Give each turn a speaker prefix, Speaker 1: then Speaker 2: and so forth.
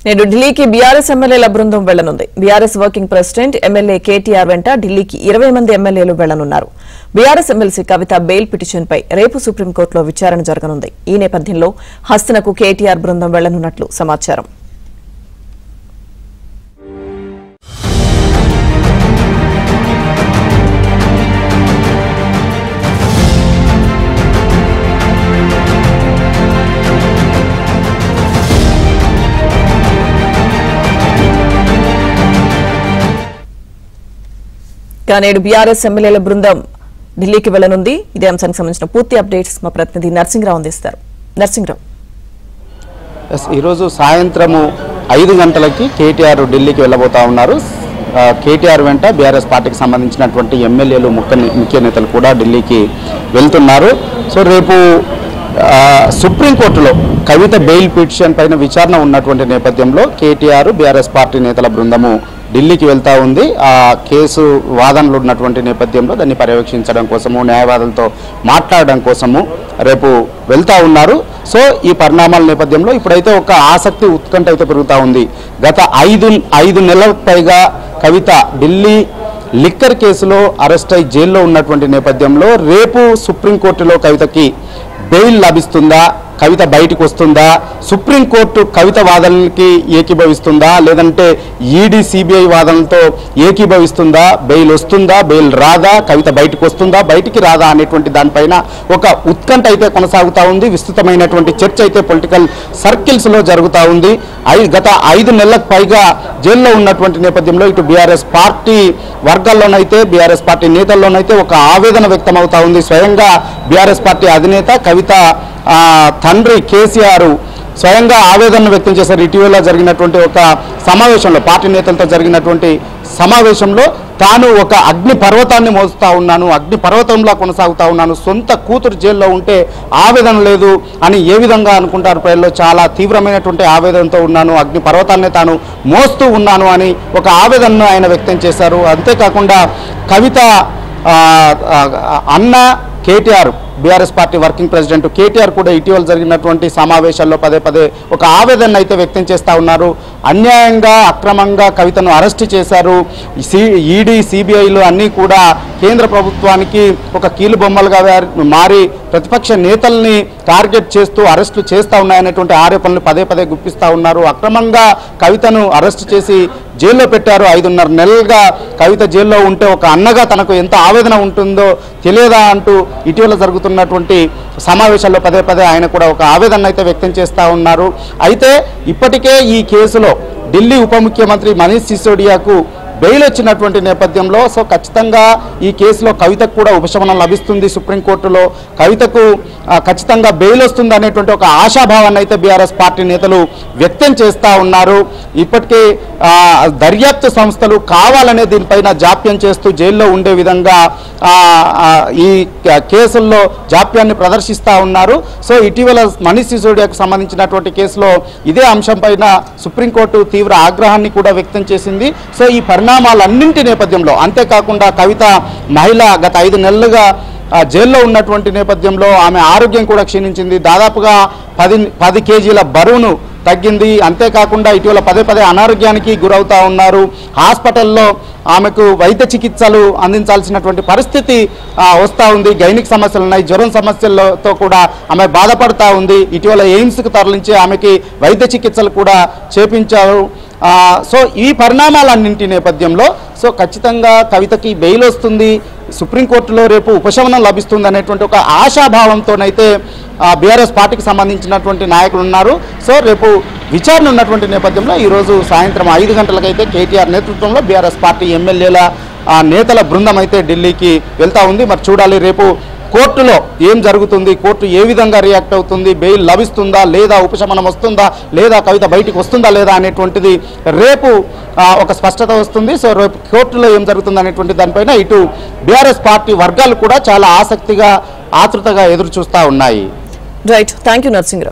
Speaker 1: నేడు ఢిల్లీకి బీఆర్ఎస్ ఎమ్మెల్యేల బృందం వెళ్లనుంది. BRS working president MLA KTR వెంట ఢిల్లీకి 20 మంది ఎమ్మెల్యేలు వెళ్లనున్నారు. బీఆర్ఎస్ ఎమ్మెల్సీ కవిత బెయిల్ పిటిషన్పై రేపు సుప్రీంకోర్టులో విచారణ జరగనుంది. ఈ నేపథ్యంలో హస్తనకు కేటీఆర్ బృందం వెళ్లనున్నట్లు సమాచారం. నేడు బీఆర్ఎస్ ఎమ్మెల్యేల బృందం ఢిల్లీకి వెళ్లనుంది. ఇదే అంశానికి సంబంధించిన పూర్తి అప్డేట్స్ మా ప్రతినిధి నర్సింగ్రావు అందిస్తారు. నర్సింగ్రావు,
Speaker 2: ఈరోజు సాయంత్రం 5 గంటలకి కేటీఆర్ ఢిల్లీకి వెళ్ళబోతా ఉన్నారు. కేటీఆర్ వెంట బీఆర్ఎస్ పార్టీకి సంబంధించినటువంటి ఎమ్మెల్యేలు ముఖ్య నేతలు కూడా ఢిల్లీకి వెళ్తున్నారు. సో రేపు సుప్రీంకోర్టులో కవిత బెయిల్ పిటిషన్ పైన విచారణ ఉన్నటువంటి నేపథ్యంలో కేటీఆర్ బీఆర్ఎస్ పార్టీ నేతల బృందము ఢిల్లీకి వెళ్తూ ఉంది. ఆ కేసు వాదనలు ఉన్నటువంటి నేపథ్యంలో దాన్ని పర్యవేక్షించడం కోసము, న్యాయవాదులతో మాట్లాడడం కోసము రేపు వెళ్తూ ఉన్నారు. సో ఈ పరిణామాల నేపథ్యంలో ఇప్పుడైతే ఒక ఆసక్తి ఉత్కంఠ అయితే పెరుగుతూ ఉంది. గత ఐదు నెలలకు పైగా కవిత ఢిల్లీ లిక్కర్ కేసులో అరెస్ట్ అయి జైల్లో ఉన్నటువంటి నేపథ్యంలో రేపు సుప్రీంకోర్టులో కవితకి బెయిల్ లభిస్తుందా, కవిత బయటకు వస్తుందా, సుప్రీంకోర్టు కవిత వాదనలకి ఏకీభవిస్తుందా, లేదంటే ఈడీ సిబిఐ వాదనలతో ఏకీభవిస్తుందా, బెయిల్ వస్తుందా, బెయిల్ రాదా, కవిత బయటకు వస్తుందా, బయటికి రాదా అనేటువంటి దానిపైన ఒక ఉత్కంఠ అయితే కొనసాగుతూ ఉంది. విస్తృతమైనటువంటి చర్చ అయితే పొలిటికల్ సర్కిల్స్లో జరుగుతూ ఉంది. గత 5 నెలలకు పైగా జైల్లో ఉన్నటువంటి నేపథ్యంలో ఇటు బీఆర్ఎస్ పార్టీ వర్గాల్లోనైతే, బీఆర్ఎస్ పార్టీ నేతల్లోనైతే ఒక ఆవేదన వ్యక్తం అవుతా ఉంది. స్వయంగా బీఆర్ఎస్ పార్టీ అధినేత కవిత తండ్రి కేసీఆర్ స్వయంగా ఆవేదన వ్యక్తం చేశారు. ఇటీవల జరిగినటువంటి ఒక సమావేశంలో, పార్టీ నేతలతో జరిగినటువంటి సమావేశంలో తాను ఒక అగ్ని పర్వతాన్ని మోస్తూ ఉన్నాను, అగ్ని పర్వతంలా కొనసాగుతూ ఉన్నాను, సొంత కూతురు జైల్లో ఉంటే ఆవేదన లేదు అని ఏ విధంగా అనుకుంటారు ప్రజల్లో, చాలా తీవ్రమైనటువంటి ఆవేదనతో ఉన్నాను, అగ్ని పర్వతాన్ని తాను మోస్తూ ఉన్నాను అని ఒక ఆవేదనను ఆయన వ్యక్తం చేశారు. అంతేకాకుండా కవిత అన్న KTR, BRS party working president KTR కూడా ఇటీవల జరిగినటువంటి సమావేశాల్లో పదే ఒక ఆవేదన అయితే వ్యక్తం చేస్తూ ఉన్నారు. అన్యాయంగా, అక్రమంగా కవితను అరెస్ట్ చేశారు. ఈడీ సిబిఐలు అన్నీ కూడా కేంద్ర ప్రభుత్వానికి ఒక కీలుబొమ్మలుగా మారి ప్రతిపక్ష నేతల్ని టార్గెట్ చేస్తూ అరెస్టు చేస్తూ ఉన్నాయనేటువంటి ఆరోపణలు పదే గుప్పిస్తూ ఉన్నారు. అక్రమంగా కవితను అరెస్ట్ చేసి జైల్లో పెట్టారు. 5.5 నెలలుగా కవిత జైల్లో ఉంటే ఒక అన్నగా తనకు ఎంత ఆవేదన ఉంటుందో తెలియదా అంటూ ఇటీవల జరుగుతున్నటువంటి సమావేశాల్లో పదే ఆయన కూడా ఒక ఆవేదన అయితే వ్యక్తం చేస్తూ ఉన్నారు. అయితే ఇప్పటికే ఈ కేసులో ఢిల్లీ ఉప ముఖ్యమంత్రి మనీష్ సిసోడియాకు బెయిల్ వచ్చినటువంటి నేపథ్యంలో సో ఖచ్చితంగా ఈ కేసులో కవితకు కూడా ఉపశమనం లభిస్తుంది. సుప్రీంకోర్టులో కవితకు ఖచ్చితంగా బెయిల్ వస్తుంది అనేటువంటి ఒక ఆశాభావాన్ని అయితే బీఆర్ఎస్ పార్టీ నేతలు వ్యక్తం చేస్తూ ఉన్నారు. ఇప్పటికే దర్యాప్తు సంస్థలు కావాలనే దీనిపైన జాప్యం చేస్తూ జైల్లో ఉండే విధంగా ఈ కేసుల్లో జాప్యాన్ని ప్రదర్శిస్తూ ఉన్నారు. సో ఇటీవల మనీష్ సిసోడియాకు సంబంధించినటువంటి కేసులో ఇదే అంశంపైన సుప్రీంకోర్టు తీవ్ర ఆగ్రహాన్ని కూడా వ్యక్తం చేసింది. సో ఈ పరిణామాలన్నింటి నేపథ్యంలో, అంతేకాకుండా కవిత మహిళ గత 5 నెలలుగా జైల్లో ఉన్నటువంటి నేపథ్యంలో ఆమె ఆరోగ్యం కూడా క్షీణించింది. దాదాపుగా 10 కేజీల బరువును తగ్గింది. అంతేకాకుండా ఇటీవల పదే అనారోగ్యానికి గురవుతూ ఉన్నారు. హాస్పిటల్లో ఆమెకు వైద్య చికిత్సలు అందించాల్సినటువంటి పరిస్థితి వస్తూ ఉంది. గైనిక్ సమస్యలు ఉన్నాయి, జ్వరం సమస్యలతో కూడా ఆమె బాధపడుతూ ఉంది. ఇటీవల ఎయిమ్స్కు తరలించి ఆమెకి వైద్య చికిత్సలు కూడా చేపించారు. సో ఈ పరిణామాలన్నింటి నేపథ్యంలో సో ఖచ్చితంగా కవితకి బెయిల్ వస్తుంది, సుప్రీంకోర్టులో రేపు ఉపశమనం లభిస్తుంది అనేటువంటి ఒక ఆశాభావంతోనైతే బీఆర్ఎస్ పార్టీకి సంబంధించినటువంటి నాయకులు ఉన్నారు. సో రేపు విచారణ ఉన్నటువంటి నేపథ్యంలో ఈరోజు సాయంత్రం 5 గంటలకైతే కేటీఆర్ నేతృత్వంలో బీఆర్ఎస్ పార్టీ ఎమ్మెల్యేల నేతల బృందం అయితే ఢిల్లీకి వెళ్తూ ఉంది. మరి చూడాలి రేపు కోర్టులో ఏం జరుగుతుంది, కోర్టు ఏ విధంగా రియాక్ట్ అవుతుంది, బెయిల్ లభిస్తుందా లేదా, ఉపశమనం వస్తుందా లేదా, కవిత బయటికి వస్తుందా లేదా అనేటువంటిది రేపు ఒక స్పష్టత వస్తుంది. సో రేపు కోర్టులో ఏం జరుగుతుంది అనేటువంటి దానిపైన ఇటు బీఆర్ఎస్ పార్టీ వర్గాలు కూడా చాలా ఆసక్తిగా, ఆతృతగా ఎదురు చూస్తూ ఉన్నాయి.
Speaker 1: Right, thank you Narsing Rao.